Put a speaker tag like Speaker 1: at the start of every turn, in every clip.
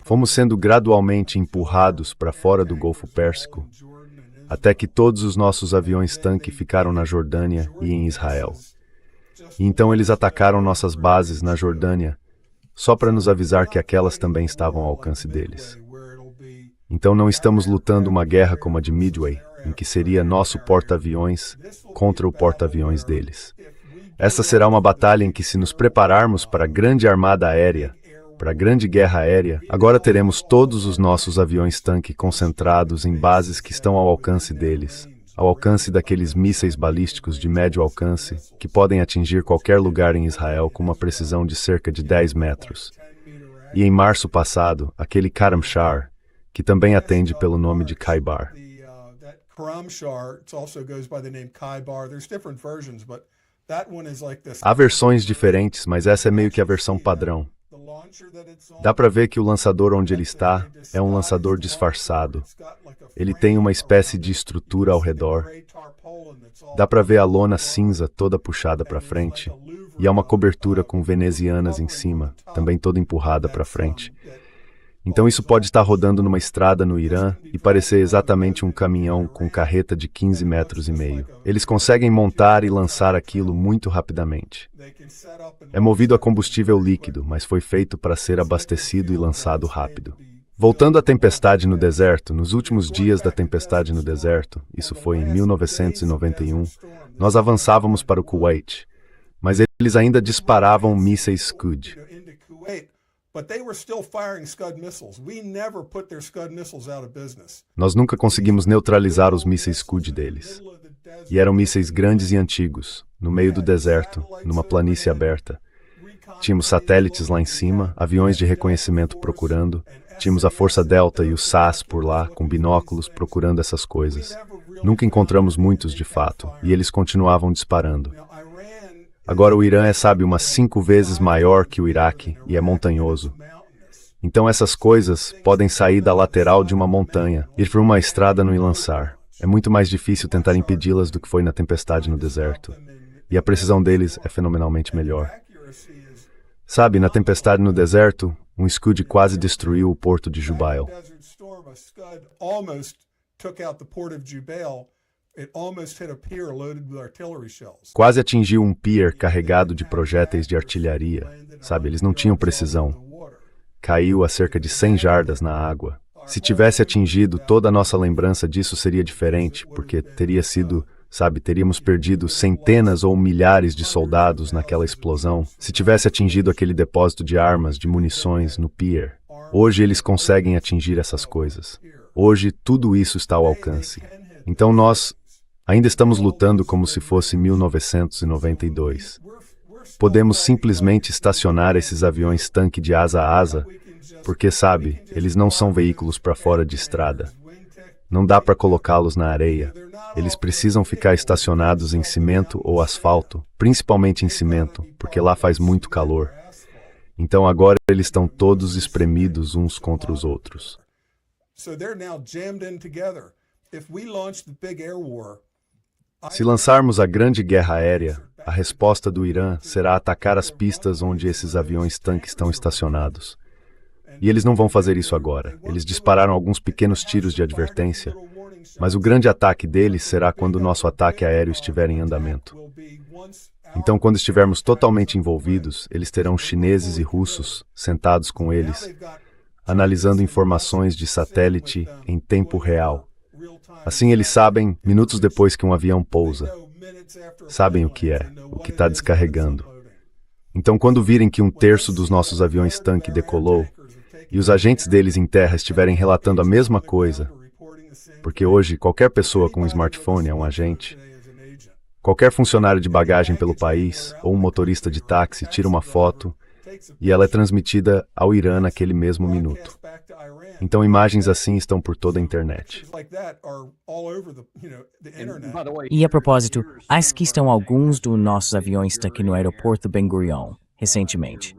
Speaker 1: Fomos sendo gradualmente empurrados para fora do Golfo Pérsico, até que todos os nossos aviões-tanque ficaram na Jordânia e em Israel. E então eles atacaram nossas bases na Jordânia, só para nos avisar que aquelas também estavam ao alcance deles. Então não estamos lutando uma guerra como a de Midway, em que seria nosso porta-aviões contra o porta-aviões deles. Essa será uma batalha em que, se nos prepararmos para a grande armada aérea, para a grande guerra aérea, agora teremos todos os nossos aviões-tanque concentrados em bases que estão ao alcance deles, ao alcance daqueles mísseis balísticos de médio alcance, que podem atingir qualquer lugar em Israel com uma precisão de cerca de 10 metros. E em março passado, aquele Karamshar, que também atende pelo nome de Khaybar. Há versões diferentes, mas essa é meio que a versão padrão. Dá para ver que o lançador onde ele está é um lançador disfarçado. Ele tem uma espécie de estrutura ao redor. Dá para ver a lona cinza toda puxada para frente. E há uma cobertura com venezianas em cima, também toda empurrada para frente. Então isso pode estar rodando numa estrada no Irã e parecer exatamente um caminhão com carreta de 15 metros e meio. Eles conseguem montar e lançar aquilo muito rapidamente. É movido a combustível líquido, mas foi feito para ser abastecido e lançado rápido. Voltando à tempestade no deserto, nos últimos dias da tempestade no deserto, isso foi em 1991, nós avançávamos para o Kuwait, mas eles ainda disparavam mísseis Scud. Nós nunca conseguimos neutralizar os mísseis Scud deles. E eram mísseis grandes e antigos, no meio do deserto, numa planície aberta. Tínhamos satélites lá em cima, aviões de reconhecimento procurando, tínhamos a Força Delta e o SAS por lá, com binóculos, procurando essas coisas. Nunca encontramos muitos de fato, e eles continuavam disparando. Agora o Irã é, sabe, umas 5 vezes maior que o Iraque e é montanhoso. Então essas coisas podem sair da lateral de uma montanha, ir por uma estrada e lançar. É muito mais difícil tentar impedi-las do que foi na tempestade no deserto. E a precisão deles é fenomenalmente melhor. Sabe, na tempestade no deserto, um Scud quase destruiu o porto de Jubail. Quase atingiu um pier carregado de projéteis de artilharia. Sabe, eles não tinham precisão. Caiu a cerca de 100 jardas na água. Se tivesse atingido, toda a nossa lembrança disso seria diferente, porque teria sido, sabe, teríamos perdido centenas ou milhares de soldados naquela explosão. Se tivesse atingido aquele depósito de armas, de munições no pier. Hoje eles conseguem atingir essas coisas. Hoje tudo isso está ao alcance. Então nós ainda estamos lutando como se fosse 1992. Podemos simplesmente estacionar esses aviões-tanque de asa a asa, porque, sabe, eles não são veículos para fora de estrada. Não dá para colocá-los na areia. Eles precisam ficar estacionados em cimento ou asfalto, principalmente em cimento, porque lá faz muito calor. Então agora eles estão todos espremidos uns contra os outros. Se lançarmos a grande guerra aérea, a resposta do Irã será atacar as pistas onde esses aviões-tanque estão estacionados. E eles não vão fazer isso agora. Eles dispararam alguns pequenos tiros de advertência, mas o grande ataque deles será quando o nosso ataque aéreo estiver em andamento. Então, quando estivermos totalmente envolvidos, eles terão chineses e russos sentados com eles, analisando informações de satélite em tempo real. Assim eles sabem, minutos depois que um avião pousa, sabem o que está descarregando. Então, quando virem que 1/3 dos nossos aviões-tanque decolou, e os agentes deles em terra estiverem relatando a mesma coisa, porque hoje qualquer pessoa com um smartphone é um agente, qualquer funcionário de bagagem pelo país, ou um motorista de táxi tira uma foto, e ela é transmitida ao Irã naquele mesmo minuto. Então imagens assim estão por toda a internet.
Speaker 2: E a propósito, aqui estão alguns dos nossos aviões-tanque no aeroporto Ben Gurion, recentemente.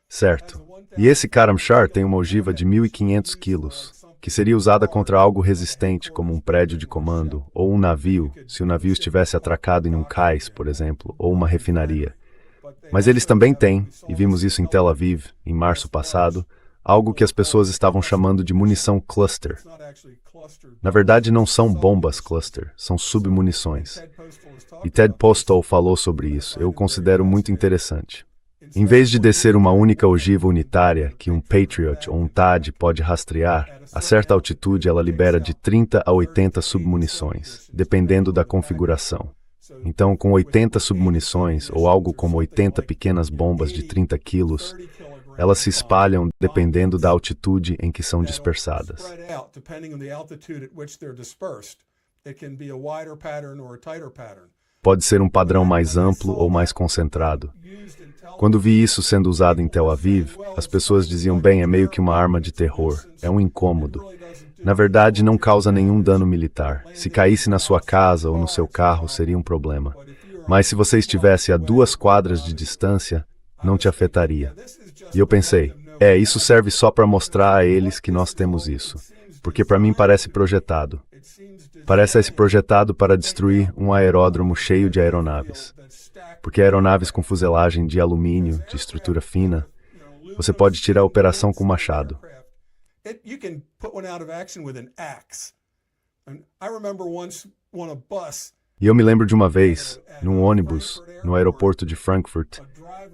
Speaker 1: Certo. E esse Karamshar tem uma ogiva de 1.500 quilos, que seria usada contra algo resistente, como um prédio de comando, ou um navio, se o navio estivesse atracado em um cais, por exemplo, ou uma refinaria. Mas eles também têm, e vimos isso em Tel Aviv, em março passado, algo que as pessoas estavam chamando de munição cluster. Na verdade, não são bombas cluster, são submunições. E Ted Postol falou sobre isso, eu o considero muito interessante. Em vez de descer uma única ogiva unitária que um Patriot ou um THAAD pode rastrear, a certa altitude ela libera de 30 a 80 submunições, dependendo da configuração. Então, com 80 submunições, ou algo como 80 pequenas bombas de 30 quilos, elas se espalham dependendo da altitude em que são dispersadas. Pode ser um padrão mais amplo ou mais concentrado. Quando vi isso sendo usado em Tel Aviv, as pessoas diziam, bem, é meio que uma arma de terror, é um incômodo. Na verdade, não causa nenhum dano militar. Se caísse na sua casa ou no seu carro, seria um problema. Mas se você estivesse a 2 quadras de distância, não te afetaria. E eu pensei, isso serve só para mostrar a eles que nós temos isso. Porque para mim parece projetado. Parece projetado para destruir um aeródromo cheio de aeronaves. Porque aeronaves com fuselagem de alumínio, de estrutura fina, você pode tirar a operação com machado. E eu me lembro de uma vez, num ônibus, no aeroporto de Frankfurt,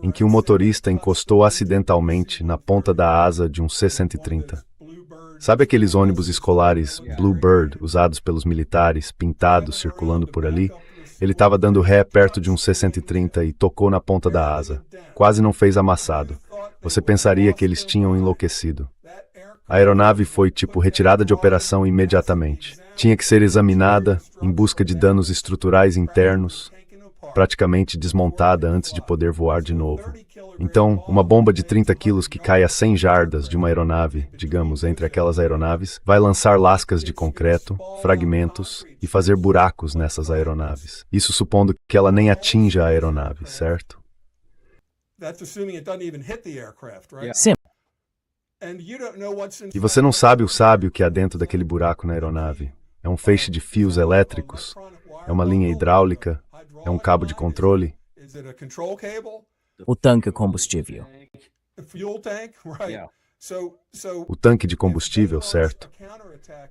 Speaker 1: em que um motorista encostou acidentalmente na ponta da asa de um C-130. Sabe aqueles ônibus escolares Bluebird, usados pelos militares, pintados, circulando por ali? Ele estava dando ré perto de um C-130 e tocou na ponta da asa. Quase não fez amassado. Você pensaria que eles tinham enlouquecido. A aeronave foi, retirada de operação imediatamente. Tinha que ser examinada em busca de danos estruturais internos, praticamente desmontada antes de poder voar de novo. Então, uma bomba de 30 quilos que cai a 100 jardas de uma aeronave, digamos, entre aquelas aeronaves, vai lançar lascas de concreto, fragmentos e fazer buracos nessas aeronaves. Isso supondo que ela nem atinja a aeronave, certo?
Speaker 2: Sim.
Speaker 1: E você não sabe o que há dentro daquele buraco na aeronave. É um feixe de fios elétricos? É uma linha hidráulica? É um cabo de controle?
Speaker 2: O tanque combustível.
Speaker 1: O tanque de combustível, certo?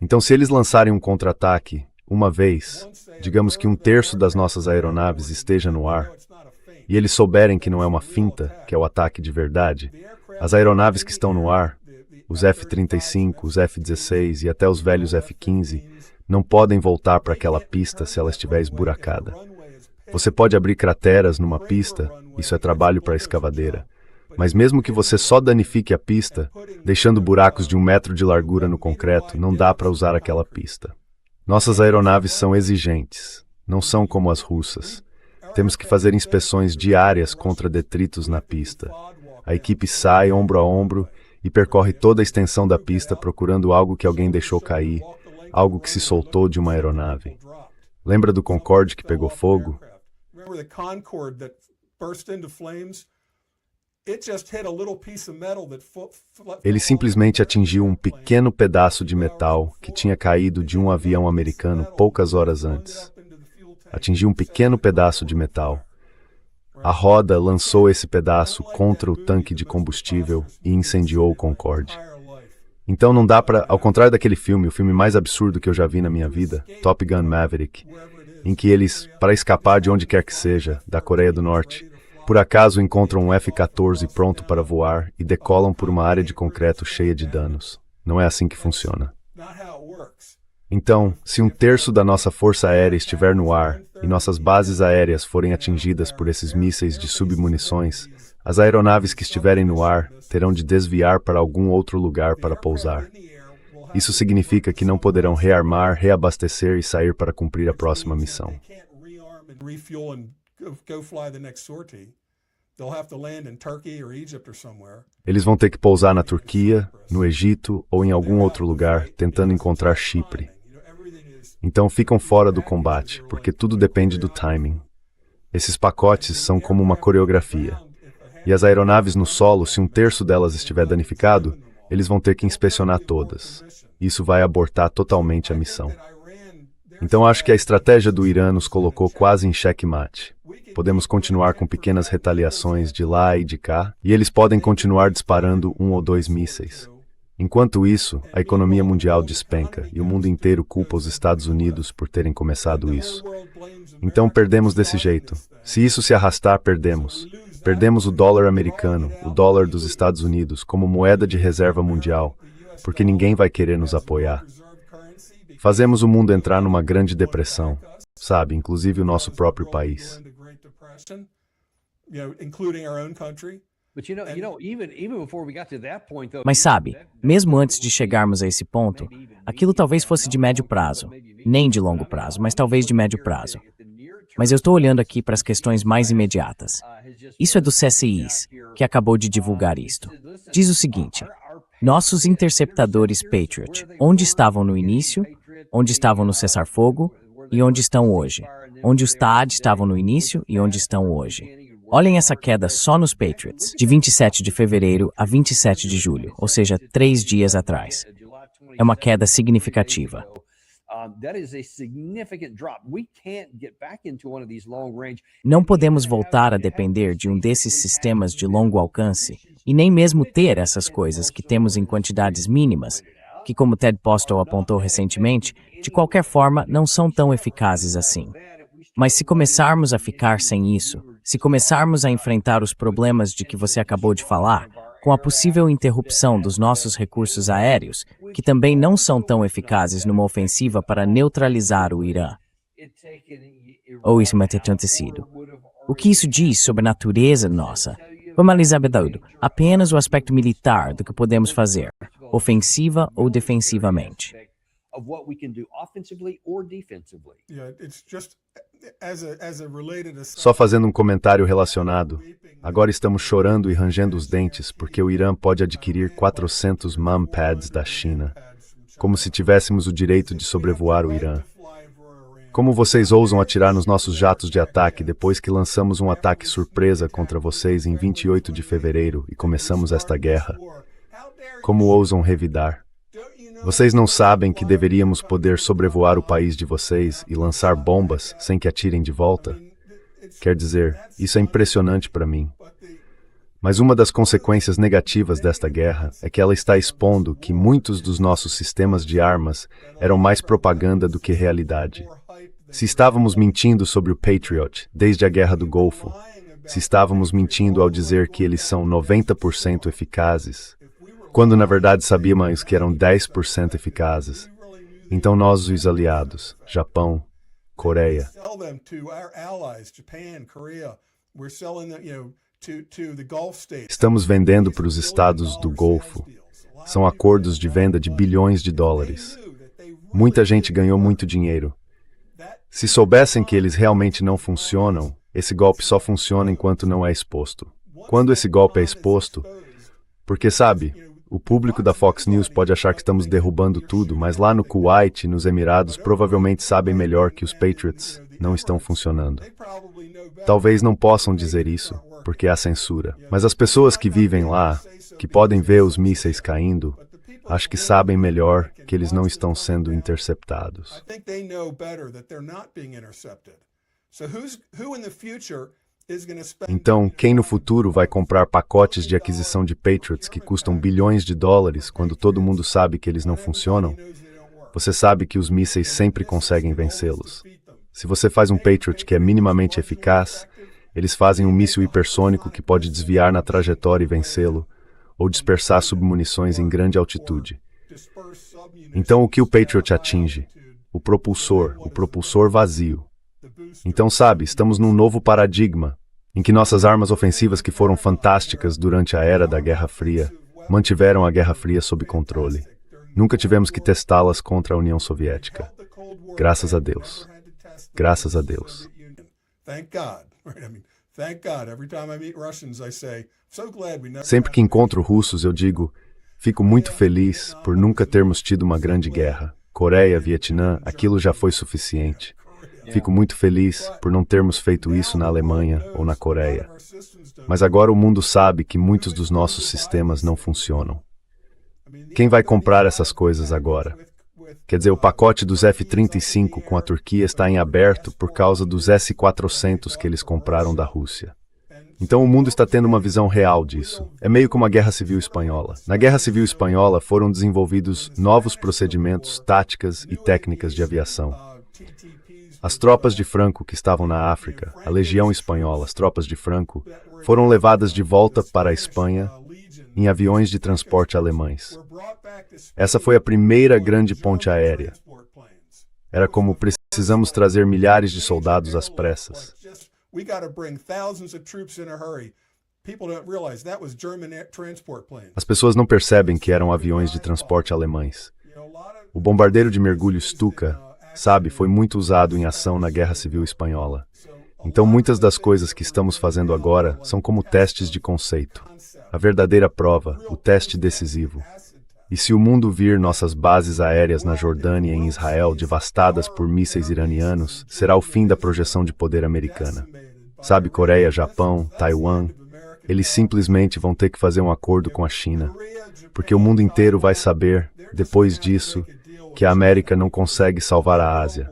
Speaker 1: Então, se eles lançarem um contra-ataque, uma vez, digamos que 1/3 das nossas aeronaves esteja no ar, e eles souberem que não é uma finta, que é o ataque de verdade, as aeronaves que estão no ar, os F-35, os F-16 e até os velhos F-15, não podem voltar para aquela pista se ela estiver esburacada. Você pode abrir crateras numa pista, isso é trabalho para a escavadeira. Mas mesmo que você só danifique a pista, deixando buracos de 1 metro de largura no concreto, não dá para usar aquela pista. Nossas aeronaves são exigentes, não são como as russas. Temos que fazer inspeções diárias contra detritos na pista. A equipe sai ombro a ombro e percorre toda a extensão da pista procurando algo que alguém deixou cair, algo que se soltou de uma aeronave. Lembra do Concorde que pegou fogo? Ele simplesmente atingiu um pequeno pedaço de metal que tinha caído de um avião americano poucas horas antes. Atingiu um pequeno pedaço de metal. A roda lançou esse pedaço contra o tanque de combustível e incendiou o Concorde. Então não dá para, ao contrário daquele filme, o filme mais absurdo que eu já vi na minha vida, Top Gun Maverick, em que eles, para escapar de onde quer que seja, da Coreia do Norte, por acaso encontram um F-14 pronto para voar e decolam por uma área de concreto cheia de danos. Não é assim que funciona. Então, se 1/3 da nossa força aérea estiver no ar e nossas bases aéreas forem atingidas por esses mísseis de submunições, as aeronaves que estiverem no ar terão de desviar para algum outro lugar para pousar. Isso significa que não poderão rearmar, reabastecer e sair para cumprir a próxima missão. Eles vão ter que pousar na Turquia, no Egito ou em algum outro lugar, tentando encontrar Chipre. Então ficam fora do combate, porque tudo depende do timing. Esses pacotes são como uma coreografia. E as aeronaves no solo, se 1/3 delas estiver danificado, eles vão ter que inspecionar todas. Isso vai abortar totalmente a missão. Então acho que a estratégia do Irã nos colocou quase em xeque-mate. Podemos continuar com pequenas retaliações de lá e de cá, e eles podem continuar disparando 1 ou 2 mísseis. Enquanto isso, a economia mundial despenca e o mundo inteiro culpa os Estados Unidos por terem começado isso. Então perdemos desse jeito. Se isso se arrastar, perdemos. Perdemos o dólar americano, o dólar dos Estados Unidos, como moeda de reserva mundial, porque ninguém vai querer nos apoiar. Fazemos o mundo entrar numa grande depressão, sabe, inclusive o nosso próprio país.
Speaker 2: Mas sabe, mesmo antes de chegarmos a esse ponto, aquilo talvez fosse de médio prazo. Nem de longo prazo, mas talvez de médio prazo. Mas eu estou olhando aqui para as questões mais imediatas. Isso é do CSIS, que acabou de divulgar isto. Diz o seguinte: nossos interceptadores Patriot, onde estavam no início, onde estavam no cessar-fogo e onde estão hoje. Onde os THAAD estavam no início e onde estão hoje. Olhem essa queda só nos Patriots, de 27 de fevereiro a 27 de julho, ou seja, 3 dias atrás. É uma queda significativa. Não podemos voltar a depender de um desses sistemas de longo alcance e nem mesmo ter essas coisas que temos em quantidades mínimas, que, como Ted Postel apontou recentemente, de qualquer forma não são tão eficazes assim. Mas se começarmos a ficar sem isso, se começarmos a enfrentar os problemas de que você acabou de falar, com a possível interrupção dos nossos recursos aéreos, que também não são tão eficazes numa ofensiva para neutralizar o Irã. Ou isso vai ter acontecido. O que isso diz sobre a natureza nossa? Vamos analisar apenas o aspecto militar do que podemos fazer, ofensiva ou defensivamente.
Speaker 1: Só fazendo um comentário relacionado, agora estamos chorando e rangendo os dentes porque o Irã pode adquirir 400 MAM-pads da China, como se tivéssemos o direito de sobrevoar o Irã. Como vocês ousam atirar nos nossos jatos de ataque depois que lançamos um ataque surpresa contra vocês em 28 de fevereiro e começamos esta guerra? Como ousam revidar? Vocês não sabem que deveríamos poder sobrevoar o país de vocês e lançar bombas sem que atirem de volta? Quer dizer, isso é impressionante para mim. Mas uma das consequências negativas desta guerra é que ela está expondo que muitos dos nossos sistemas de armas eram mais propaganda do que realidade. Se estávamos mentindo sobre o Patriot desde a Guerra do Golfo, se estávamos mentindo ao dizer que eles são 90% eficazes, quando na verdade sabíamos que eram 10% eficazes, então nós, os aliados, Japão, Coreia, estamos vendendo para os estados do Golfo. São acordos de venda de bilhões de dólares. Muita gente ganhou muito dinheiro. Se soubessem que eles realmente não funcionam, esse golpe só funciona enquanto não é exposto. Quando esse golpe é exposto, porque sabe, o público da Fox News pode achar que estamos derrubando tudo, mas lá no Kuwait e nos Emirados provavelmente sabem melhor que os Patriots não estão funcionando. Talvez não possam dizer isso, porque há censura. Mas as pessoas que vivem lá, que podem ver os mísseis caindo, acho que sabem melhor que eles não estão sendo interceptados. Então, quem no futuro vai comprar pacotes de aquisição de Patriots que custam bilhões de dólares quando todo mundo sabe que eles não funcionam? Você sabe que os mísseis sempre conseguem vencê-los. Se você faz um Patriot que é minimamente eficaz, eles fazem um míssil hipersônico que pode desviar na trajetória e vencê-lo, ou dispersar submunições em grande altitude. Então, o que o Patriot atinge? O propulsor vazio. Então, sabe, estamos num novo paradigma, em que nossas armas ofensivas que foram fantásticas durante a era da Guerra Fria, mantiveram a Guerra Fria sob controle. Nunca tivemos que testá-las contra a União Soviética. Graças a Deus. Graças a Deus. Sempre que encontro russos, eu digo, fico muito feliz por nunca termos tido uma grande guerra. Coreia, Vietnã, aquilo já foi suficiente. Fico muito feliz por não termos feito isso na Alemanha ou na Coreia. Mas agora o mundo sabe que muitos dos nossos sistemas não funcionam. Quem vai comprar essas coisas agora? Quer dizer, o pacote dos F-35 com a Turquia está em aberto por causa dos S-400 que eles compraram da Rússia. Então o mundo está tendo uma visão real disso. É meio como a Guerra Civil Espanhola. Na Guerra Civil Espanhola foram desenvolvidos novos procedimentos, táticas e técnicas de aviação. As tropas de Franco que estavam na África, a Legião Espanhola, as tropas de Franco, foram levadas de volta para a Espanha em aviões de transporte alemães. Essa foi a primeira grande ponte aérea. Era como precisamos trazer milhares de soldados às pressas. As pessoas não percebem que eram aviões de transporte alemães. O bombardeiro de mergulho Stuka, sabe, foi muito usado em ação na Guerra Civil Espanhola. Então muitas das coisas que estamos fazendo agora são como testes de conceito. A verdadeira prova, o teste decisivo. E se o mundo vir nossas bases aéreas na Jordânia e em Israel devastadas por mísseis iranianos, será o fim da projeção de poder americana. Sabe, Coreia, Japão, Taiwan, eles simplesmente vão ter que fazer um acordo com a China, porque o mundo inteiro vai saber, depois disso, que a América não consegue salvar a Ásia.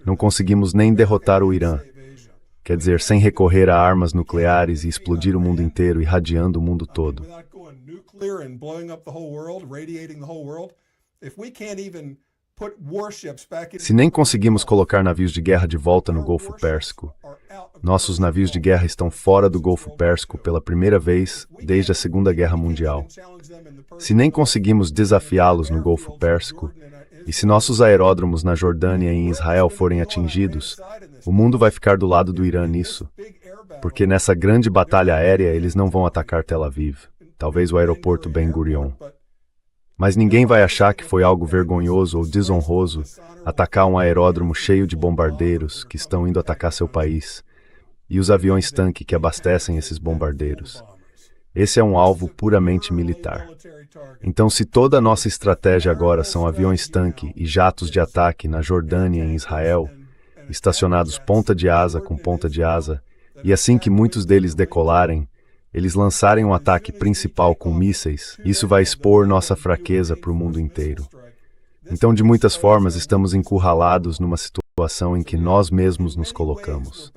Speaker 1: Não conseguimos nem derrotar o Irã. Quer dizer, sem recorrer a armas nucleares e explodir o mundo inteiro, irradiando o mundo todo. Se nem conseguimos colocar navios de guerra de volta no Golfo Pérsico, nossos navios de guerra estão fora do Golfo Pérsico pela primeira vez desde a Segunda Guerra Mundial. Se nem conseguimos desafiá-los no Golfo Pérsico, e se nossos aeródromos na Jordânia e em Israel forem atingidos, o mundo vai ficar do lado do Irã nisso, porque nessa grande batalha aérea eles não vão atacar Tel Aviv, talvez o aeroporto Ben Gurion. Mas ninguém vai achar que foi algo vergonhoso ou desonroso atacar um aeródromo cheio de bombardeiros que estão indo atacar seu país, e os aviões-tanque que abastecem esses bombardeiros. Esse é um alvo puramente militar. Então, se toda a nossa estratégia agora são aviões-tanque e jatos de ataque na Jordânia e em Israel, estacionados ponta de asa com ponta de asa, e assim que muitos deles decolarem, eles lançarem um ataque principal com mísseis, isso vai expor nossa fraqueza para o mundo inteiro. Então, de muitas formas, estamos encurralados numa situação em que nós mesmos nos colocamos.